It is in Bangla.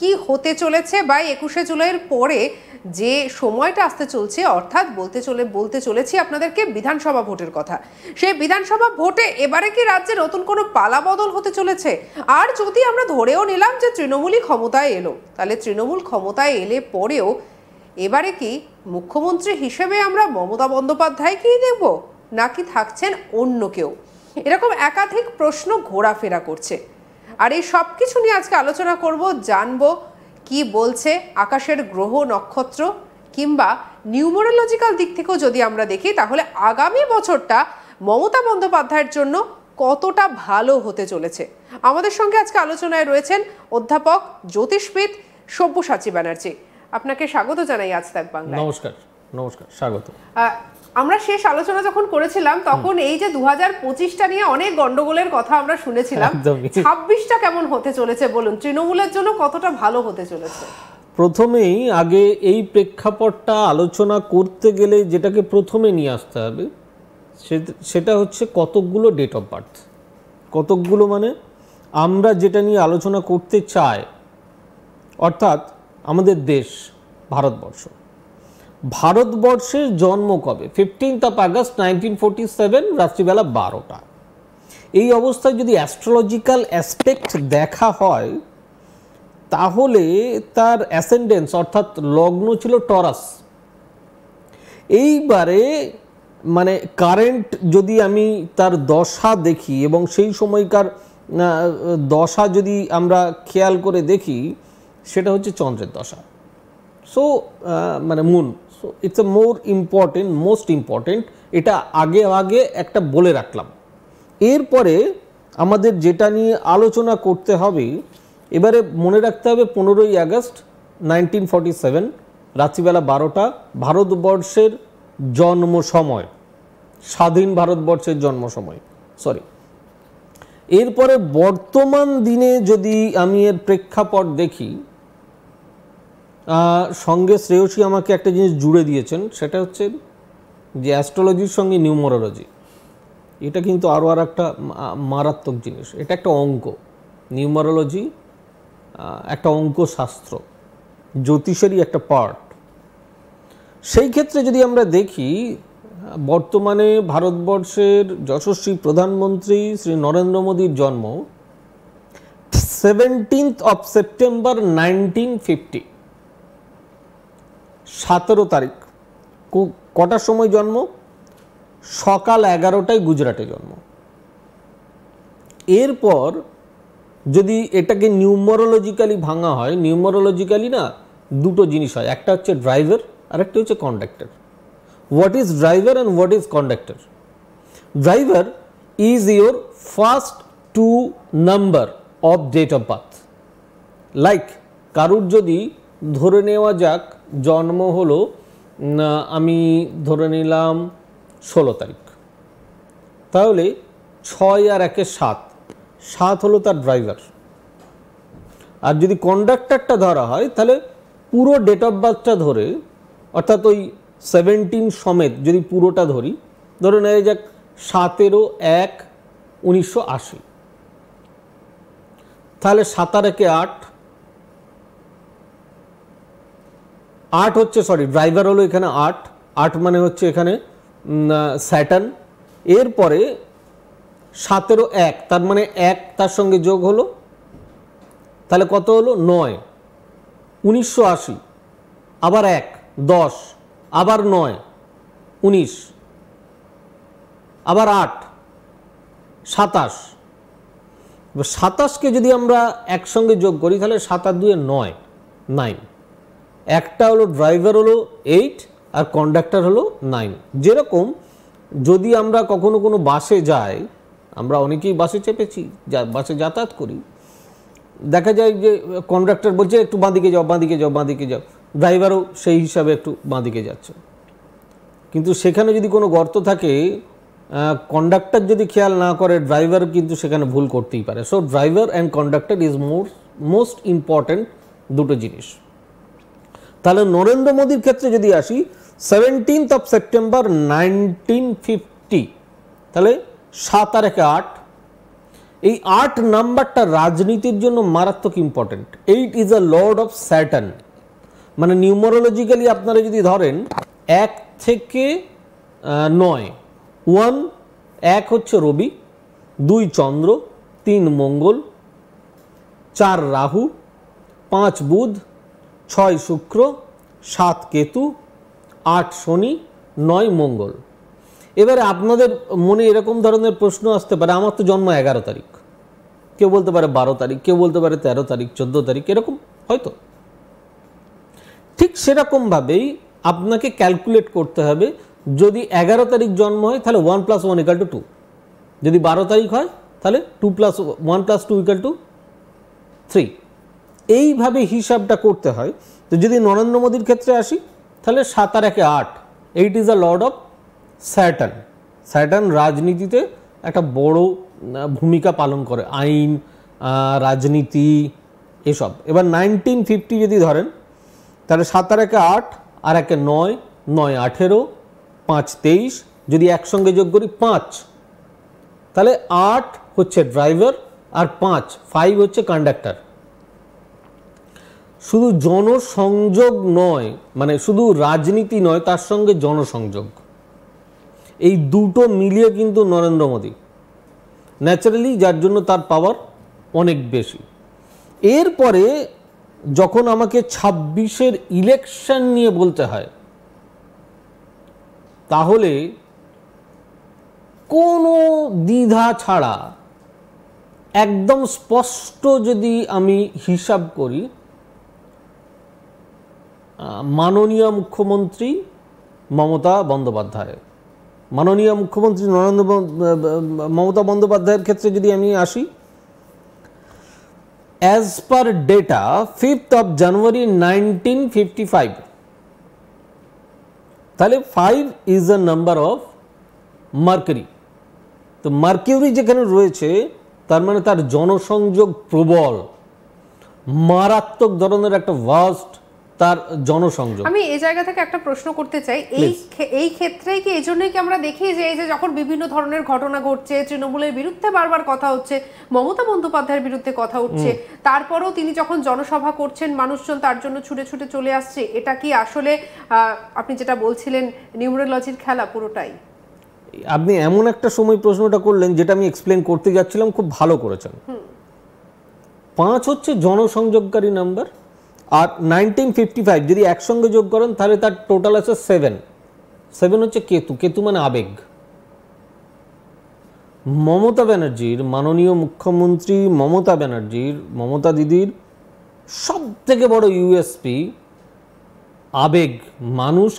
কি হতে চলেছে বা 21শে জুলাইয়ের পরে যে সময়টা আসতে চলছে, অর্থাৎ বলতে চলেছি আপনাদেরকে বিধানসভা ভোটের কথা। সেই বিধানসভা ভোটে এবারে কি রাজ্যে নতুন কোনো পালাবদল হতে চলেছে? আর যদি আমরা ধরেও নিলাম যে তৃণমূলই ক্ষমতায় এলো, তাহলে তৃণমূল ক্ষমতায় এলে পরেও এবারে কি মুখ্যমন্ত্রী হিসেবে আমরা মমতা বন্দ্যোপাধ্যায়কেই দেখব, নাকি থাকছেন অন্য কেউ? এরকম একাধিক প্রশ্ন ঘোরাফেরা করছে। আর এই সব কিছু নিয়ে আজকে আলোচনা করব, জানবো কি বলছে আকাশের গ্রহ নক্ষত্র, কিংবা নিউমেরোলজিক্যাল দিক থেকেও যদি আমরা দেখি তাহলে আগামী বছরটা মমতা বন্দ্যোপাধ্যায়ের জন্য কতটা ভালো হতে চলেছে। আমাদের সঙ্গে আজকে আলোচনায় রয়েছেন অধ্যাপক জ্যোতিষবিদ সব্যসাচী ব্যানার্জি। আপনাকে স্বাগত জানাই আজ তাক বাংলায়। নমস্কার। নমস্কার, স্বাগত। আমরা শেষ আলোচনা যখন করেছিলাম তখন এই যে 2025টা নিয়ে অনেক গন্ডগোলের কথা আমরা শুনেছিলাম, 26টা কেমন হতে চলেছে বলুন, তৃণমূলের জন্য কতটা ভালো হতে চলেছে? প্রথমেই আগে এই প্রেক্ষাপটটা আলোচনা করতে গেলে যেটাকে প্রথমে নিয়ে আসতে হবে সেটা হচ্ছে কতকগুলো ডেট অফ বার্থ। কতকগুলো মানে আমরা যেটা নিয়ে আলোচনা করতে চাই, অর্থাৎ আমাদের দেশ ভারতবর্ষের জন্ম কবে? 15 আগস্ট 1947 রাত্রিবেলা 12টা। এই অবস্থায় যদি অ্যাস্ট্রোলজিক্যাল অ্যাসপেক্ট দেখা হয় তাহলে তার অ্যাসেন্ডেন্স অর্থাৎ লগ্ন ছিল টরাস। এইবারে মানে কারেন্ট যদি আমি তার দশা দেখি এবং সেই সময়কার দশা যদি আমরা খেয়াল করে দেখি, সেটা হচ্ছে চন্দ্রের দশা। সো মানে moon, so it's a most important. এটা আগে একটা বলে রাখলাম। এরপরে আমাদের যেটা নিয়ে আলোচনা করতে হবে, এবারে মনে রাখতে হবে 15ই আগস্ট 1947 রাত্রিবেলা 12টা ভারতবর্ষের জন্ম সময়, স্বাধীন ভারতবর্ষের জন্ম সময়। এরপরে বর্তমান দিনে যদি আমি এর প্রেক্ষাপট দেখি, সঙ্গে শ্রেয়সী আমাকে একটা জিনিস জুড়ে দিয়েছেন, সেটা হচ্ছে যে অ্যাস্ট্রোলজির সঙ্গে নিউমারোলজি, এটা কিন্তু আরও একটা মারাত্মক জিনিস। এটা একটা অঙ্ক, নিউমারোলজি একটা অঙ্কশাস্ত্র, জ্যোতিষেরই একটা পার্ট। সেই ক্ষেত্রে যদি আমরা দেখি, বর্তমানে ভারতবর্ষের যশস্বী প্রধানমন্ত্রী শ্রী নরেন্দ্র মোদীর জন্ম 17 সেপ্টেম্বর 1950, 17 তারিখ। কটার সময় জন্ম? সকাল 11টায় গুজরাটে জন্ম। এরপর যদি এটাকে নিউমারোলজিক্যালি ভাঙা হয়, নিউমারোলজিক্যালি না দুটো জিনিস হয়, একটা হচ্ছে ড্রাইভার আর একটা হচ্ছে conductor. What is driver and what is conductor? Driver is your first 2 number of date of birth. Like কারুর যদি ধরে নেওয়া যাক জন্ম হলো, আমি ধরে নিলাম 16 তারিখ, তাহলে 6 আর 1 7 হলো তার ড্রাইভার। আর যদি কন্ডাক্টরটা ধরা হয় তাহলে পুরো ডেট অফ বার্থটা ধরে, অর্থাৎ ওই 17 সমেত যদি পুরোটা ধরি, ধরে নেওয়া যাক 17/1/1980, তাহলে 7 আর 1 8 হচ্ছে, ড্রাইভার হলো এখানে 8 মানে হচ্ছে এখানে স্যাটার্ন। এরপরে 17/1 তার মানে 1 তার সঙ্গে যোগ হলো, তাহলে কত হলো? 9। 1980 আবার 1 10 আবার 9 19 আবার 8 27। 27কে যদি আমরা একসঙ্গে যোগ করি তাহলে 7 আর 2 9। একটা হলো ড্রাইভার হলো 8 আর কন্ডাক্টর হলো 9। যেরকম যদি আমরা কখনো কোনো বাসে যাই, আমরা অনেকেই বাসে চেপেছি, বাসে যাতায়াত করি, দেখা যায় যে কন্ডাক্টর বলছে একটু বাঁদিকে যাও, ড্রাইভারও সেই হিসাবে একটু বাঁদিকে যাচ্ছে। কিন্তু সেখানে যদি কোনো গর্ত থাকে, কন্ডাক্টর যদি খেয়াল না করে, ড্রাইভার কিন্তু সেখানে ভুল করতেই পারে। So driver and conductor is most important দুটো জিনিস। তাহলে নরেন্দ্র মোদীর ক্ষেত্রে যদি আসি, 17 সেপ্টেম্বর 1950, তাহলে 7 আর 1 8, এই 8 নাম্বারটা রাজনীতির জন্য মারাত্মক important. 8 is a Lord of Saturn, মানে নিউমারোলজিক্যালি আপনারা যদি ধরেন 1 থেকে 9, 1 হচ্ছে রবি, 2 চন্দ্র, 3 মঙ্গল, 4 রাহু, 5 বুধ, 6 শুক্র, 7 কেতু, 8 শনি, 9 মঙ্গল। এবারে আপনাদের মনে এরকম ধরনের প্রশ্ন আসতে পারে, আমার তো জন্ম 11 তারিখ, কেউ বলতে পারে 12 তারিখ, কেউ বলতে পারে 13 তারিখ, 14 তারিখ, এরকম হয়তো। ঠিক সেরকমভাবেই আপনাকে ক্যালকুলেট করতে হবে, যদি 11 তারিখ জন্ম হয় তাহলে 1 + 1 = 2, যদি 12 তারিখ হয় তাহলে 2 + 1 + 2 = 3। এইভাবে হিসাবটা করতে হয়। তো যদি নরেন্দ্র মোদীর ক্ষেত্রে আসি তাহলে 7 আর 1 8, 8 is a Lord of Saturn. Saturn রাজনীতিতে একটা বড় ভূমিকা পালন করে, আইন, রাজনীতি, এসব। এবার 1950 যদি ধরেন তাহলে 7 আর 1 8 আর 1 9, 9 18, 5 23, যদি একসঙ্গে যোগ করি 5, তাহলে 8 হচ্ছে ড্রাইভার আর 5 হচ্ছে কন্ডাক্টর। শুধু জনসংযোগ নয়, মানে শুধু রাজনীতি নয়, তার সঙ্গে জনসংযোগ, এই দুটো মিলিয়ে কিন্তু নরেন্দ্র মোদী ন্যাচারালি, যার জন্য তার পাওয়ার অনেক বেশি। এরপরে যখন আমাকে 26-এর ইলেকশন নিয়ে বলতে হয়, তাহলে কোনো দ্বিধা ছাড়া একদম স্পষ্ট যদি আমি হিসাব করি, মাননীয় মুখ্যমন্ত্রী মমতা বন্দ্যোপাধ্যায়, মাননীয় মুখ্যমন্ত্রী মমতা বন্দ্যোপাধ্যায়ের ক্ষেত্রে যদি আমি আসি, as per data 5th of January 1955, তাহলে 5 is a number of mercury. তো মার্কিউরি যেখানে রয়েছে তার মানে তার জনসংযোগ প্রবল, মারাত্মক ধরনের একটা ভাস্ট তার জনসংযোগ। আমি এই জায়গা থেকে একটা প্রশ্ন করতে চাই, এই ক্ষেত্রেই কি এই জন্যই কি আমরা দেখি যে এই যে যখন বিভিন্ন ধরনের ঘটনা ঘটছে, তৃণমূলের বিরুদ্ধে বারবার কথা হচ্ছে, মমতা বন্দ্যোপাধ্যায়ের বিরুদ্ধে কথা উঠছে, তারপরেও তিনি যখন জনসভা করছেন মানুষজন তার জন্য ছুটে ছুটে চলে আসছে, এটা কি আসলে আপনি যেটা বলছিলেন নিউমেরোলজির খেলা পুরোটাই? আপনি এমন একটা সময় প্রশ্নটা করলেন যেটা আমি এক্সপ্লেন করতে যাচ্ছিলাম, খুব ভালো করেছেন। 5 হচ্ছে জনসংযোগকারী নাম্বার, আর 1955 যদি একসঙ্গে যোগ করেন তাহলে তার টোটাল আছে 7 হচ্ছে কেতু। কেতু মানে আবেগ। মমতা ব্যানার্জির, মাননীয় মুখ্যমন্ত্রী মমতা ব্যানার্জির, মমতা দিদির সব থেকে বড় ইউএসপি আবেগ। মানুষ